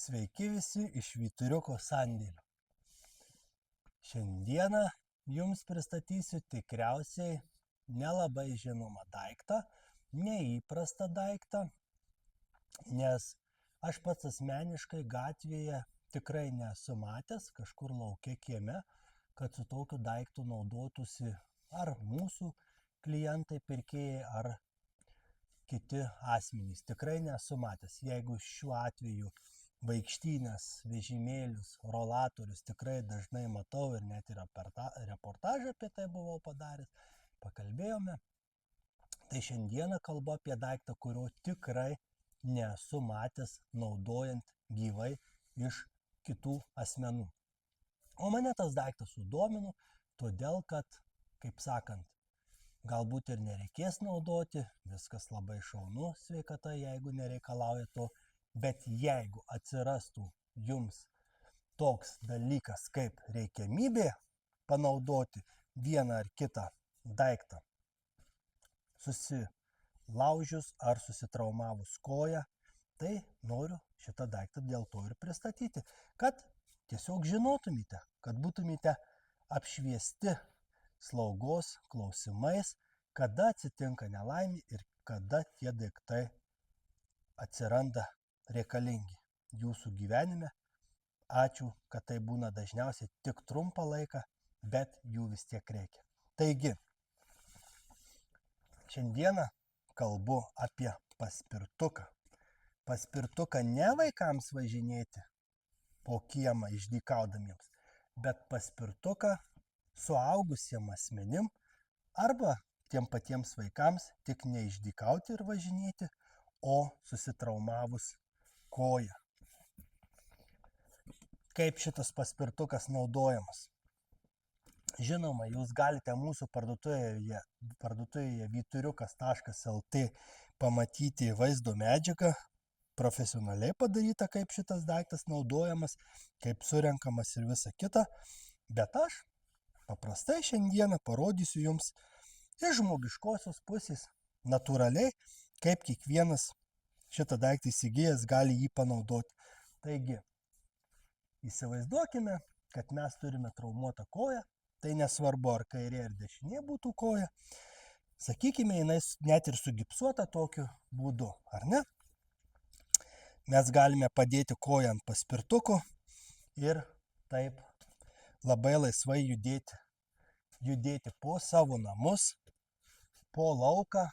Sveiki visi iš Vyturiuko sandėlio. Šiandieną jums pristatysiu tikriausiai nelabai žinomą daiktą, neįprastą daiktą, nes aš pats asmeniškai gatvėje tikrai nesu matęs kažkur lauke kieme, kad su tokiu daiktu naudotųsi ar mūsų klientai, pirkėjai, ar kiti asmenys. Tikrai nesu matęs. Jeigu šiuo atveju vaikštynės, vežimėlius, rolatorius tikrai dažnai matau ir net ir reportažą apie tai buvau padaręs, pakalbėjome. Tai šiandieną kalbu apie daiktą, kurio tikrai nesu matęs naudojant gyvai iš kitų asmenų. O mane tas daiktas sudomino, todėl kad, kaip sakant, galbūt ir nereikės naudoti, viskas labai šaunu sveikata, jeigu nereikalauja to. Bet jeigu atsirastų jums toks dalykas kaip reikiamybė panaudoti vieną ar kitą daiktą, susilaužius ar susitraumavus koją, tai noriu šitą daiktą dėl to ir pristatyti, kad tiesiog žinotumėte, kad būtumėte apšviesti slaugos klausimais, kada atsitinka nelaimė ir kada tie daiktai atsiranda reikalingi jūsų gyvenime. Ačiū, kad tai būna dažniausiai tik trumpą laiką, bet jų vis tiek reikia. Taigi, šiandieną kalbu apie paspirtuką. Paspirtuką ne vaikams važinėti po kiemą išdykaudamiems, bet paspirtuką suaugusiem asmenim arba tiem patiems vaikams tik neišdykauti ir važinėti, o susitraumavus koją. Kaip šitas paspirtukas naudojamas? Žinoma, jūs galite mūsų parduotuvėje vyturiukas.lt pamatyti vaizdo medžiagą, profesionaliai padaryta, kaip šitas daiktas naudojamas, kaip surenkamas ir visa kita. Bet aš paprastai šiandieną parodysiu jums iš žmogiškosios pusės, natūraliai, kaip kiekvienas šitą daiktą įsigijęs gali jį panaudoti. Taigi, įsivaizduokime, kad mes turime traumuotą koją, tai nesvarbu ar kairė ar dešinė būtų koja, sakykime, jinai net ir sugipsuota tokiu būdu, ar ne? Mes galime padėti koją ant paspirtuko ir taip labai laisvai judėti po savo namus, po lauką,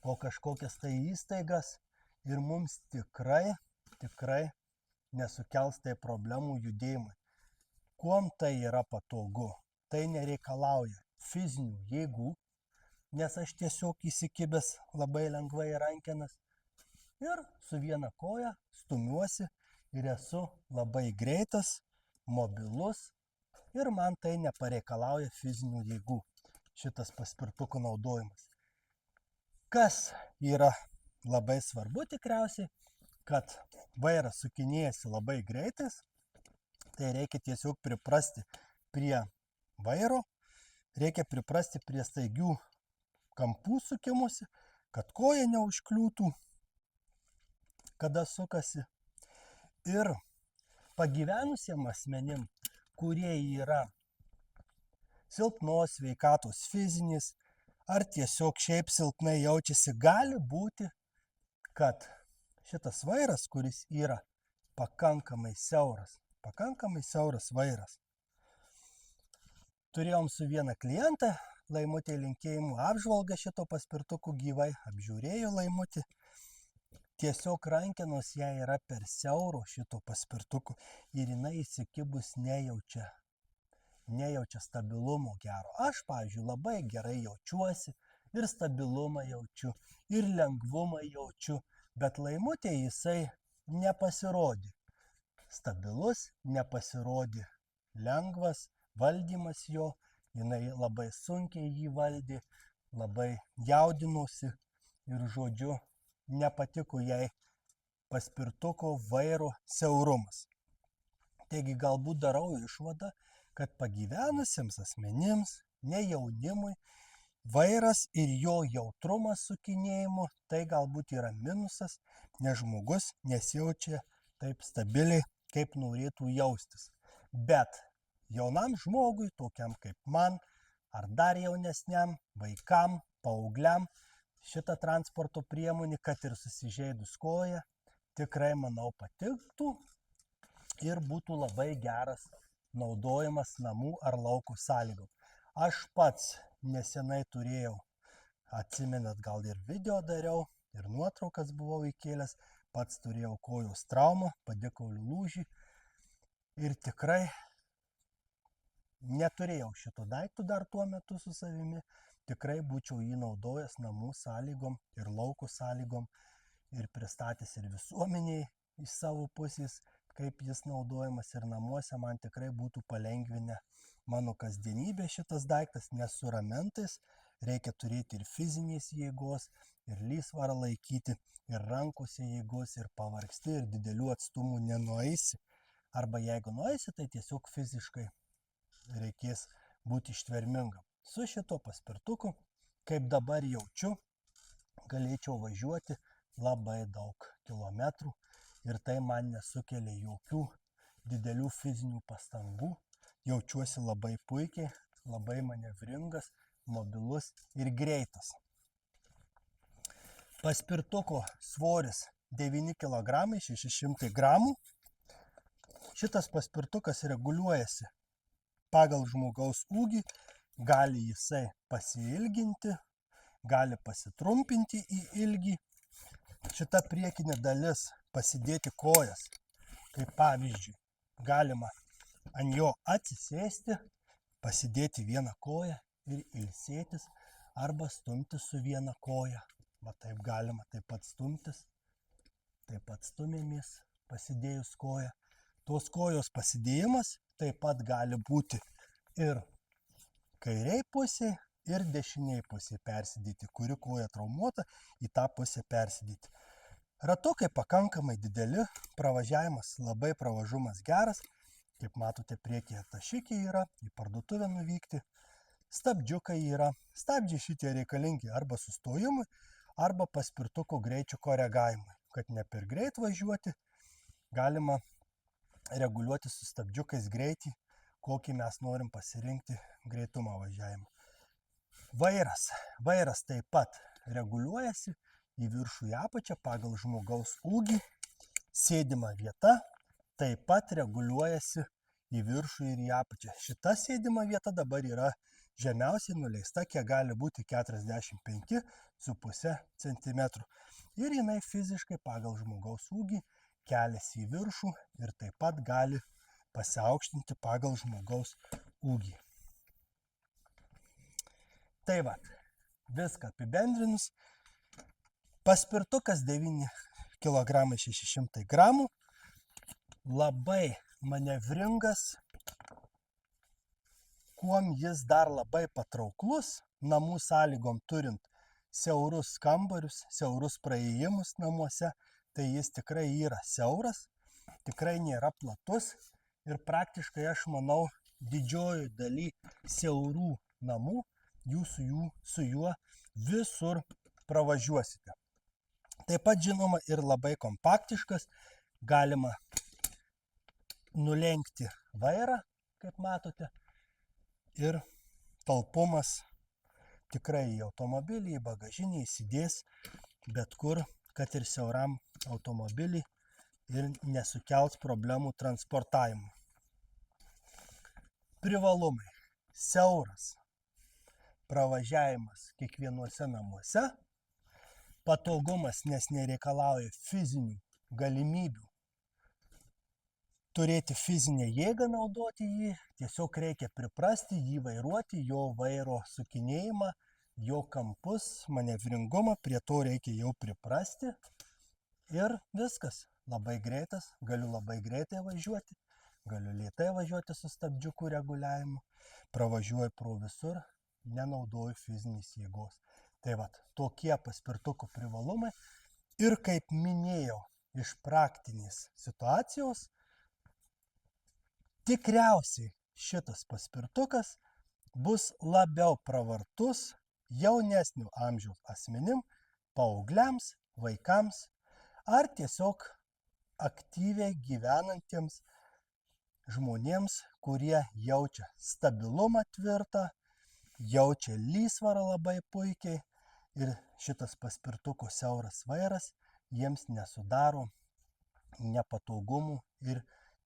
po kažkokias tai įstaigas ir mums tikrai nesukels tai problemų judėjimui. Kuom tai yra patogu? Tai nereikalauja fizinių jėgų, nes aš tiesiog įsikibęs labai lengvai rankenas ir su viena koja stumiuosi ir esu labai greitas, mobilus ir man tai nepareikalauja fizinių jėgų šitas paspirtuko naudojimas. Kas yra labai svarbu tikriausiai, kad vairas sukinėjasi labai greitais, tai reikia tiesiog priprasti prie vairo, reikia priprasti prie staigių kampų sukimusi, kad koja neužkliūtų, kada sukasi. Ir pagyvenusiem asmenim, kurie yra silpnos sveikatos fizinis, ar tiesiog šiaip silpnai jaučiasi, gali būti, kad šitas vairas, kuris yra pakankamai siauras vairas. Turėjom su viena klientą, Laimutė linkėjimų apžvalgą šito paspirtukų gyvai, apžiūrėjo Laimutė. Tiesiog rankenos jai yra per siauro šito paspirtuko ir jinai įsikibus nejaučia stabilumo gero. Aš, pavyzdžiui, labai gerai jaučiuosi ir stabilumą jaučiu, ir lengvumą jaučiu, bet Laimutė jisai nepasirodė stabilus, nepasirodė lengvas, valdymas jo, jinai labai sunkiai jį valdė, labai jaudinosi ir žodžiu nepatiko jai paspirtuko vairo siaurumas. Taigi galbūt darau išvadą, kad pagyvenusiems asmenims, ne jaunimui, vairas ir jo jautrumas sukinėjimo, tai galbūt yra minusas, nes žmogus nesijaučia taip stabiliai, kaip norėtų jaustis. Bet jaunam žmogui, tokiam kaip man, ar dar jaunesniam, vaikam, paaugliam, šitą transporto priemonį, kad ir susižeidus koją, tikrai, manau, patiktų ir būtų labai geras naudojimas namų ar lauko sąlygom. Aš pats nesenai turėjau, atsimenat, gal ir video dariau, ir nuotraukas buvau įkėlęs, pats turėjau kojos traumą, padikaulių lūžį ir tikrai neturėjau šito daikto dar tuo metu su savimi, tikrai būčiau jį naudojęs namų sąlygom ir lauko sąlygom ir pristatęs ir visuomeniai iš savo pusės, kaip jis naudojamas ir namuose man tikrai būtų palengvinę mano kasdienybė šitas daiktas, nes su ramentais reikia turėti ir fizinės jėgos, ir lysvarą laikyti, ir rankose jėgos, ir pavargsti, ir didelių atstumų nenueisi. Arba jeigu nueisi, tai tiesiog fiziškai reikės būti ištvermingam. Su šito paspirtuku, kaip dabar jaučiu, galėčiau važiuoti labai daug kilometrų ir tai man nesukelia jokių didelių fizinių pastangų. Jaučiuosi labai puikiai, labai manevringas, mobilus ir greitas. Paspirtuko svoris 9 kg 600 gramų. Šitas paspirtukas reguliuojasi pagal žmogaus ūgį, gali jisai pasiilginti, gali pasitrumpinti į ilgį. Šita priekinė dalis pasidėti kojas, kaip pavyzdžiui, galima ant jo atsisėsti, pasidėti vieną koją ir ilsėtis arba stumtis su viena koja. Va taip galima taip pat stumtis, taip pat stumėmės pasidėjus koją. Tos kojos pasidėjimas taip pat gali būti ir kairiai pusėje, ir dešiniai pusėje persidėti, kuri koja traumuota, į tą pusę persidėti. Ratukai pakankamai dideli, pravažiavimas labai pravažumas geras, kaip matote priekyje tašikiai yra, į parduotuvę nuvykti, stabdžiukai yra, stabdžiai šitie reikalingi arba sustojimui, arba paspirtuko greičio koregavimui, kad ne per greit važiuoti, galima reguliuoti su stabdžiukais greitį, kokį mes norim pasirinkti greitumą važiavimo. Vairas taip pat reguliuojasi į viršų į apačią pagal žmogaus ūgį, sėdima vieta taip pat reguliuojasi į viršų ir į apačią. Šita sėdima vieta dabar yra žemiausiai nuleista, kiek gali būti 45,5 cm. Ir jinai fiziškai pagal žmogaus ūgį keliasi į viršų ir taip pat gali pasiaukštinti pagal žmogaus ūgį. Tai va, viską apibendrinus. Paspirtukas 9 kg 600 gramų, labai manevringas, kuom jis dar labai patrauklus, namų sąlygom turint siaurus kambarius, siaurus praėjimus namuose, tai jis tikrai yra siauras, tikrai nėra platus ir praktiškai aš manau didžioji daly siaurų namų jūs su juo visur pravažiuosite. Taip pat žinoma ir labai kompaktiškas, galima nulenkti vairą, kaip matote, ir talpumas tikrai į automobilį, į bagažinį įsidės bet kur, kad ir siauram automobilį ir nesukels problemų transportavimui. Privalumai. Siauras pravažiavimas kiekvienuose namuose, patogumas, nes nereikalauja fizinių galimybių turėti fizinę jėgą naudoti jį, tiesiog reikia priprasti jį vairuoti, jo vairo sukinėjimą, jo kampus, manevringumą, prie to reikia jau priprasti ir viskas. Labai greitas, galiu labai greitai važiuoti, galiu lėtai važiuoti su stabdžiukų reguliavimu, pravažiuoju pro visur, nenaudoju fizinės jėgos. Tai vat, tokie paspirtukų privalumai ir kaip minėjau, iš praktinės situacijos, tikriausiai šitas paspirtukas bus labiau pravartus jaunesnio amžiaus asmenim, paaugliams, vaikams ar tiesiog aktyviai gyvenantiems žmonėms, kurie jaučia stabilumą tvirtą, jaučia lysvarą labai puikiai ir šitas paspirtuko siauras vairas jiems nesudaro nepatogumų ir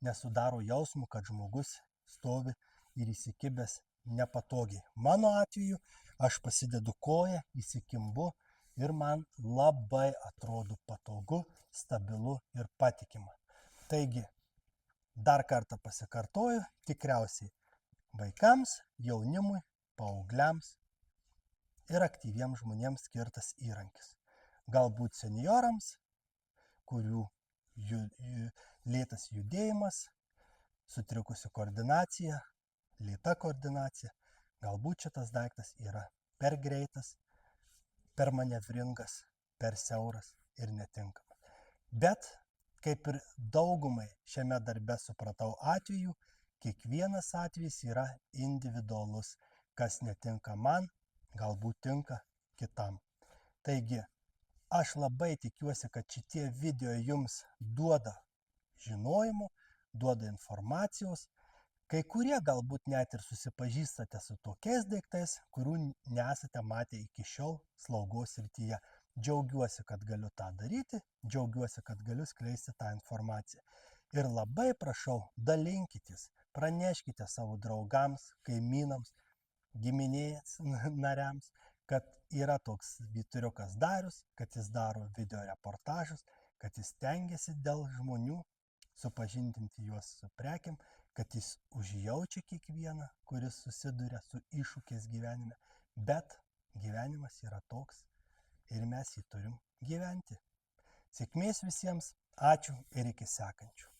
nesudaro jausmų, kad žmogus stovi ir įsikibęs nepatogiai. Mano atveju aš pasidedu koją, įsikimbu ir man labai atrodo patogu, stabilu ir patikima. Taigi, dar kartą pasikartoju, tikriausiai vaikams, jaunimui, paaugliams ir aktyviems žmonėms skirtas įrankis. Galbūt seniorams, kurių lėtas judėjimas, sutrikusi koordinacija, lėta koordinacija, galbūt šitas daiktas yra per greitas, per manevringas, per siauras ir netinkamas. Bet, kaip ir daugumai šiame darbe supratau atveju, kiekvienas atvejis yra individualus. Kas netinka man, galbūt tinka kitam. Taigi, aš labai tikiuosi, kad šitie video jums duoda žinojimo, duoda informacijos. Kai kurie galbūt net ir susipažįstate su tokiais daiktais, kurių nesate matę iki šiol slaugos srityje. Džiaugiuosi, kad galiu tą daryti, džiaugiuosi, kad galiu skleisti tą informaciją. Ir labai prašau, dalinkitės, praneškite savo draugams, kaimynams, giminės nariams, kad yra toks vyturiukas Darius, kad jis daro video reportažus, kad jis stengiasi dėl žmonių supažindinti juos su prekiam, kad jis užjaučia kiekvieną, kuris susiduria su iššūkiais gyvenime. Bet gyvenimas yra toks ir mes jį turim gyventi. Sėkmės visiems, ačiū ir iki sekančių.